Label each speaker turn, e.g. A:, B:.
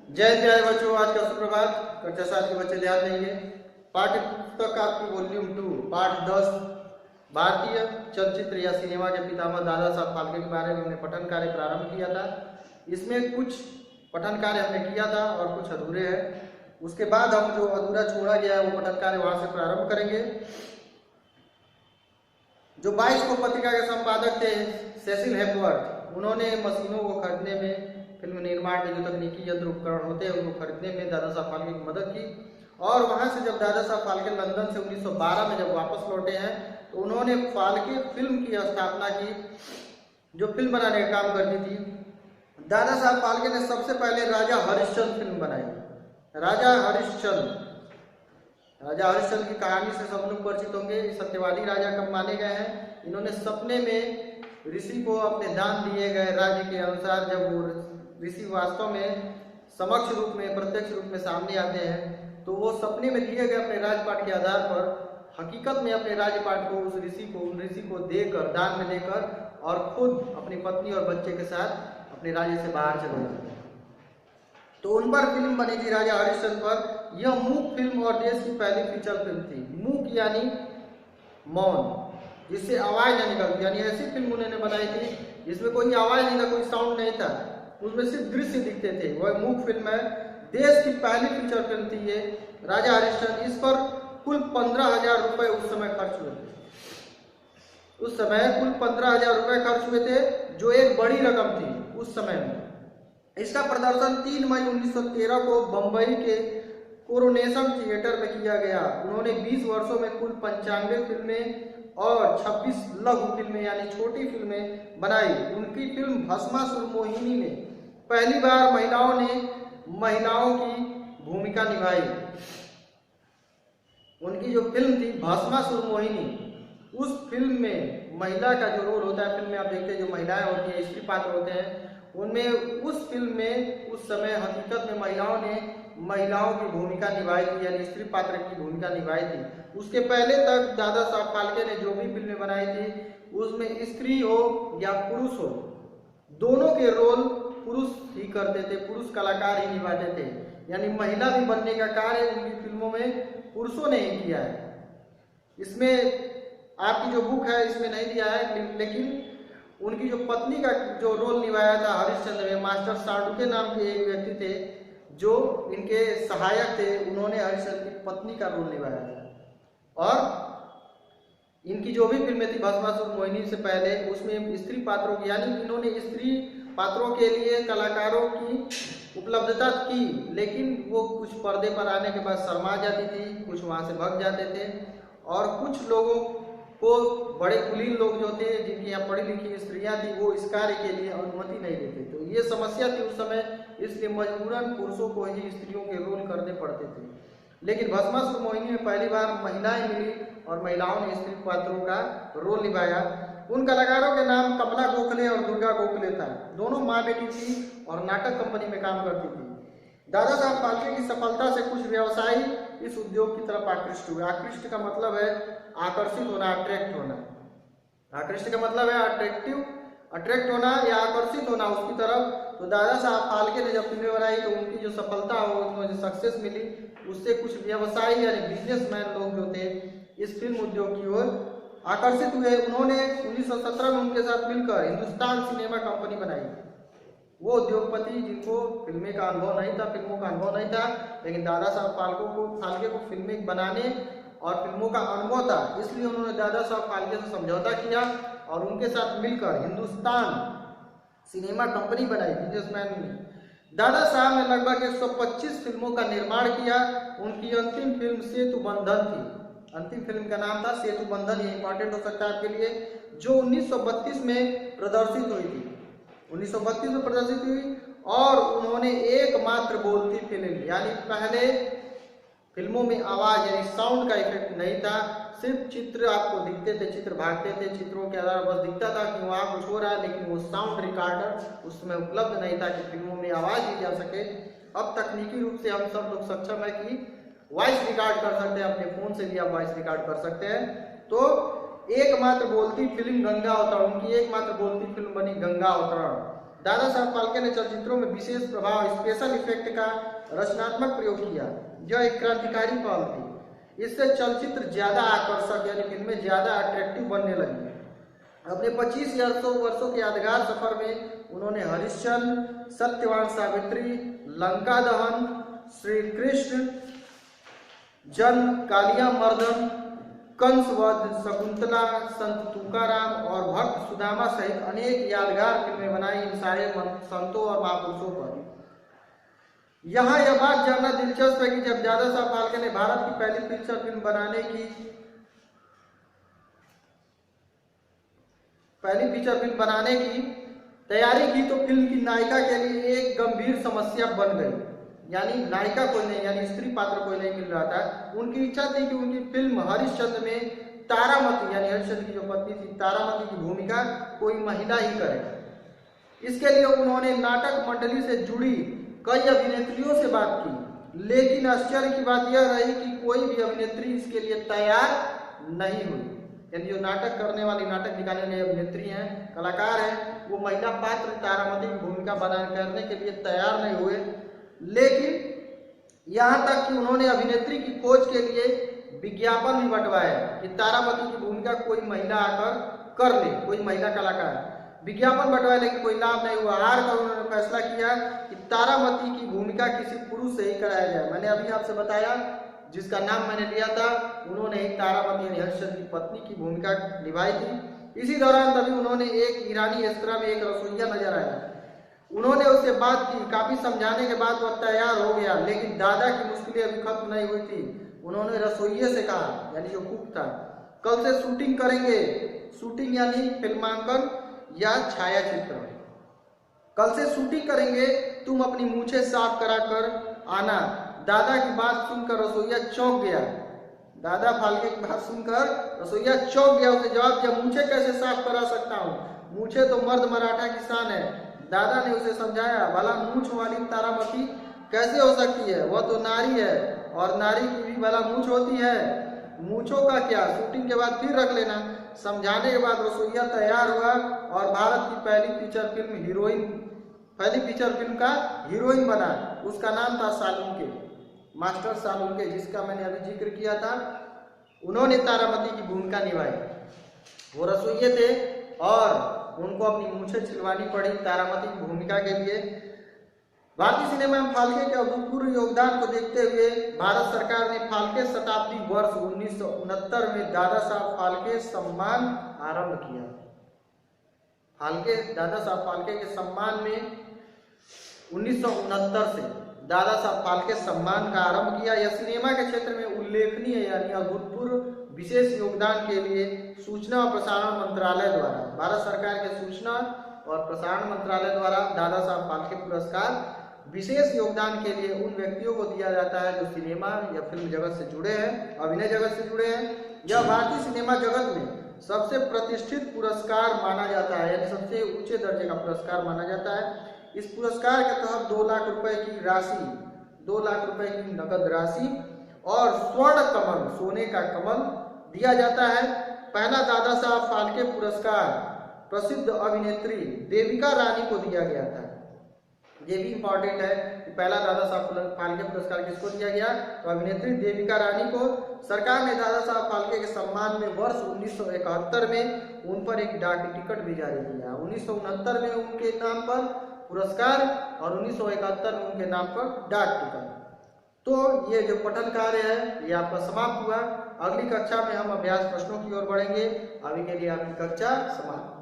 A: जय जय बच्चों, आज का सुप्रभात। कक्षा 7 के बच्चे ध्यान देंगे। पाठ्य पुस्तक आपकी वॉल्यूम 2 पाठ 10 भारतीय चलचित्र या सिनेमा के पितामह दादा साहब फाल्के के बारे में हमने पठन कार्य प्रारंभ किया था। इसमें कुछ पठन कार्य हमने किया था और कुछ अधूरे हैं। उसके बाद हम जो अधूरा छोड़ा गया है वो पठन कार्य वहां से प्रारंभ करेंगे। जो 22 को पत्रिका के संपादक थे सेसिल हेपवर्थ, उन्होंने मशीनों को खरीदने में, फिल्म निर्माण के जो तकनीकी यंत्र उपकरण होते हैं उनको खरीदने में दादा साहब फाल्के की मदद की। और वहां से जब दादा साहब फाल्के लंदन से 1912 में जब वापस लौटे हैं तो उन्होंने फाल्के फिल्म की स्थापना की, जो फिल्म बनाने का काम करती थी। दादा साहब फाल्के ने सबसे पहले राजा हरिश्चंद्र फिल्म बनाई। राजा हरिश्चंद्र की कहानी से सब लोग परिचित होंगे। सत्यवादी राजा कब माने गए हैं? इन्होंने सपने में ऋषि को अपने दान दिए गए राज्य के अनुसार, जब वो ऋषि वास्तव में समक्ष रूप में, प्रत्यक्ष रूप में सामने आते हैं, तो वो सपने में दिए गए अपने राजपाट के आधार पर हकीकत में अपने राजपाट को उन ऋषि को देकर, दान में देकर, और खुद अपनी पत्नी और बच्चे के साथ अपने राज्य से बाहर चले गए। तो उन पर फिल्म बनी थी राजा हरिश्चंद्र पर। यह मूक फिल्म और देश की पहली फीचर फिल्म थी। मूक यानी मौन, जिससे आवाज न निकलती, यानी ऐसी फिल्म उन्होंने बनाई थी जिसमें कोई आवाज नहीं था, कोई साउंड नहीं था, उसमें सिर्फ दृश्य दिखते थे। वह मूक फिल्म है। देश की पहली फीचर फिल्म थी ये राजा हरिश्चंद्र। इस पर कुल 15,000 रुपए उस समय खर्च हुए थे। उस समय कुल 15,000 रुपए खर्च हुए थे, जो एक बड़ी रकम थी उस समय में। इसका प्रदर्शन 3 मई 1913 को बंबई के कोरोनेशन थिएटर में किया गया। उन्होंने 20 वर्षों में कुल 95 फिल्में और 26 लघु फिल्में यानी छोटी फिल्में बनाई। उनकी फिल्म भस्मासुर मोहिनी में पहली बार महिलाओं की भूमिका निभाई। उनकी जो फिल्म थी भस्मासुर मोहिनी, उस फिल्म में महिला का जो रोल होता है, फिल्म में आप देखते हैं जो महिलाएं होती हैं, स्त्री पात्र होते हैं, उनमें उस फिल्म में उस समय हकीकत में महिलाओं की भूमिका निभाई थी, यानी स्त्री पात्र की भूमिका निभाई थी। उसके पहले तक दादा साहब फाल्के ने जो भी फिल्में बनाई थी उसमें स्त्री हो या पुरुष हो, दोनों के रोल पुरुष ही करते थे, पुरुष कलाकार ही निभाते थे। यानी महिला भी बनने का कार्य उनकी फिल्मों में पुरुषों ने ही किया है। इसमें आपकी जो बुक है इसमें नहीं दिया है, लेकिन उनकी जो पत्नी का जो रोल निभाया था हरिश्चंद्र में, मास्टर साडुके नाम के एक व्यक्ति थे जो इनके सहायक थे, उन्होंने हरिश्चंद्र की पत्नी का रोल निभाया था। और इनकी जो भी फिल्में थी भस्मासुर मोहिनी से पहले, उसमें स्त्री पात्रों की, यानी इन्होंने स्त्री पात्रों के लिए कलाकारों की उपलब्धता की, लेकिन वो कुछ पर्दे पर आने के बाद शर्मा जाती थी, कुछ वहां से भाग जाते थे, और कुछ लोगों को, बड़े कुलीन लोग जो थे जिनकी यहाँ पढ़ी लिखी स्त्रियां थी, वो इस कार्य के लिए अनुमति नहीं देते। तो ये समस्या थी उस समय, इसलिए मजबूरन पुरुषों को ही स्त्रियों के रोल करने पड़ते थे। लेकिन भस्मासुर मोहिनी में पहली बार महिलाएं मिली और महिलाओं ने स्त्री पात्रों का रोल निभाया। उन कलाकारों के नाम कमला गोखले और दुर्गा गोखले था। दोनों माँ बेटी थी और नाटक कंपनी में काम करती थी। दादा साहब फाल्के की सफलता से कुछ व्यवसायी इस उद्योग की तरफ आकृष्ट हुए। आकृष्ट का मतलब है आकर्षित होना, अट्रैक्ट होना। आकृष्ट का मतलब है अट्रैक्ट होना या आकर्षित होना उसकी तरफ। तो दादा साहब फाल्के ने जब फिल्में बनाई तो उनकी जो सफलता हो, उनको जो सक्सेस मिली, उससे कुछ व्यवसायी यानी बिजनेसमैन लोग जो थे इस फिल्म उद्योग की ओर आकर्षित हुए। उन्होंने 1917 में उनके साथ मिलकर हिंदुस्तान सिनेमा कंपनी बनाई। वो उद्योगपति जिनको फिल्मों का अनुभव नहीं था, लेकिन दादा साहब फाल्के को फिल्में बनाने और फिल्मों का अनुभव था, इसलिए उन्होंने दादा साहब फाल्के से समझौता किया और उनके साथ मिलकर हिंदुस्तान सिनेमा कंपनी बनाई। बिजनेसमैन ने दादा साहब ने लगभग 125 फिल्मों का निर्माण किया। उनकी अंतिम फिल्म सेतु बंधन थी। अंतिम फिल्म का नाम था सेतु बंधन, ये इंपॉर्टेंट हो सकता है आपके लिए, जो 1932 में प्रदर्शित हुई थी। 1932 में प्रदर्शित हुई और उन्होंने एकमात्र बोलती फिल्म, यानी पहले फिल्मों में आवाज यानी साउंड का इफेक्ट नहीं था, सिर्फ चित्र आपको दिखते थे, चित्र भागते थे, चित्रों के आधार बस दिखता था कि वहाँ कुछ हो रहा है, लेकिन वो साउंड रिकॉर्डर उस समय उपलब्ध नहीं था कि फिल्मों में आवाज दी जा सके। अब तकनीकी रूप से हम सब लोग सक्षम है कि वॉइस रिकॉर्ड कर सकते हैं, अपने फोन से भी आप वॉइस रिकॉर्ड कर सकते हैं। तो एकमात्र बोलती फिल्म गंगा अवतरण, उनकी एकमात्र बोलती फिल्म बनी गंगा अवतरण। दादा साहब फाल्के ने चलचित्रों में विशेष प्रभाव, स्पेशल इफेक्ट का रचनात्मक प्रयोग किया। यह एक क्रांतिकारी पहल थी। इससे चलचित्र ज्यादा आकर्षक यानी फिल्में ज्यादा अट्रैक्टिव बनने लगी। अपने 25 वर्षों के यादगार सफर में उन्होंने हरिश्चंद्र, सत्यवान सावित्री, लंका दहन, श्री कृष्ण जन्म, कालिया मर्दन, कंसवध, शकुंतला, संत तुकाराम और भक्त सुदामा सहित अनेक यादगार फिल्में बनाई इन सारे संतों और महापुरुषों पर। यहाँ यह बात जानना दिलचस्प है कि जब दादा साहब फाल्के ने भारत की पहली फीचर फिल्म बनाने की तैयारी की तो फिल्म की नायिका के लिए एक गंभीर समस्या बन गई। यानी नायिका कोई नहीं, यानी स्त्री पात्र कोई नहीं मिल रहा था। उनकी इच्छा थी कि उनकी फिल्म हरिश्चंद्र में तारामती यानी हरिश्चंद्र की जो पत्नी थी तारामती की भूमिका कोई महिला ही करे। इसके लिए उन्होंने नाटक मंडली से जुड़ी कई अभिनेत्रियों से बात की, लेकिन आश्चर्य की बात यह रही कि कोई भी अभिनेत्री इसके लिए तैयार नहीं हुई। यानी जो नाटक करने वाली, नाटक दिखाने वाली अभिनेत्री हैं, कलाकार हैं, वो महिला पात्र तारामती की भूमिका करने के लिए तैयार नहीं हुए। लेकिन यहाँ तक कि उन्होंने अभिनेत्री की खोज के लिए विज्ञापन भी बंटवाया कि तारामती की भूमिका कोई महिला आकर कर ले, कोई महिला कलाकार। विज्ञापन बंटवाया लेकिन कोई लाभ नहीं हुआ। हार कर उन्होंने फैसला किया कि तारामती की भूमिका किसी पुरुष से ही कराया जाए। मैंने अभी आपसे बताया जिसका नाम मैंने लिया था, उन्होंने ही तारामती यानी हरिश्चंद्र की पत्नी की भूमिका निभाई थी। इसी दौरान तभी उन्होंने एक ईरानी रेस्तरां में एक रसोइया नजर आया। उन्होंने उससे बात की, काफी समझाने के बाद वह तैयार हो गया, लेकिन दादा की मुश्किलें अभी खत्म नहीं हुई थी। उन्होंने रसोइये से कहा, यानी जो कुक था, कल से शूटिंग करेंगे। शूटिंग यानी फिल्मांकन या छायाचित्र। कल से शूटिंग करेंगे, तुम अपनी मूछें साफ करा कर आना। दादा की बात सुनकर रसोइया चौंक गया। दादा फाल्के की बात सुनकर रसोइया चौंक गया। उसे जवाब दिया, मूछें कैसे साफ करा सकता हूँ, मूछें तो मर्द मराठा की शान है। दादा ने उसे समझाया, भला मूछ वाली तारामती कैसे हो सकती है, वह तो नारी है और नारी की भी भला मूछ होती है। मूछों का क्या, शूटिंग के बाद फिर रख लेना। समझाने के बाद रसोइया तैयार हुआ और भारत की पहली फीचर फिल्म का हीरोइन बना। उसका नाम था सालुंके, मास्टर सालुंके, जिसका मैंने अभी जिक्र किया था। उन्होंने तारामती की भूमिका निभाई। वो रसोइये थे और उनको अपनी मूछें छिलवानी पड़ी तारामती की भूमिका के लिए। भारतीय सिनेमा में फाल्के के अभूतपूर्व योगदान को देखते हुए भारत सरकार ने फाल्के शताब्दी वर्ष 1969 में दादा साहब फाल्के सम्मान आरंभ किया। दादा साहब फाल्के के सम्मान में 1969 से दादा साहब फाल्के सम्मान का आरंभ किया। यह सिनेमा के क्षेत्र में उल्लेखनीय यानी अभूतपूर्व विशेष योगदान के लिए सूचना और प्रसारण मंत्रालय द्वारा, भारत सरकार के सूचना और प्रसारण मंत्रालय द्वारा दादा साहब फाल्के पुरस्कार विशेष योगदान के लिए उन व्यक्तियों को दिया जाता है जो सिनेमा या फिल्म जगत से जुड़े हैं, अभिनय जगत से जुड़े हैं। यह भारतीय सिनेमा जगत में सबसे प्रतिष्ठित पुरस्कार माना जाता है, यानी सबसे ऊंचे दर्जे का पुरस्कार माना जाता है। इस पुरस्कार के तहत 2 लाख रुपए की राशि, 2 लाख रुपए की नकद राशि और स्वर्ण कमल, सोने का कमल दिया जाता है। पहला दादा साहब फाल्के पुरस्कार प्रसिद्ध अभिनेत्री देविका रानी को दिया गया था। ये भी इंपॉर्टेंट है कि पहला दादा साहब फाल्के पुरस्कार किसको दिया गया, तो अभिनेत्री देविका रानी को। सरकार ने दादा साहब फाल्के के सम्मान में वर्ष 1971 में उन पर एक डाक टिकट भी जारी किया। 1969 में उनके नाम पर पुरस्कार और 1971 में उनके नाम पर डाक टिकट। तो ये जो पठन कार्य है ये आपका समाप्त हुआ। अगली कक्षा में हम अभ्यास प्रश्नों की ओर बढ़ेंगे। अभी के लिए आपकी कक्षा समाप्त।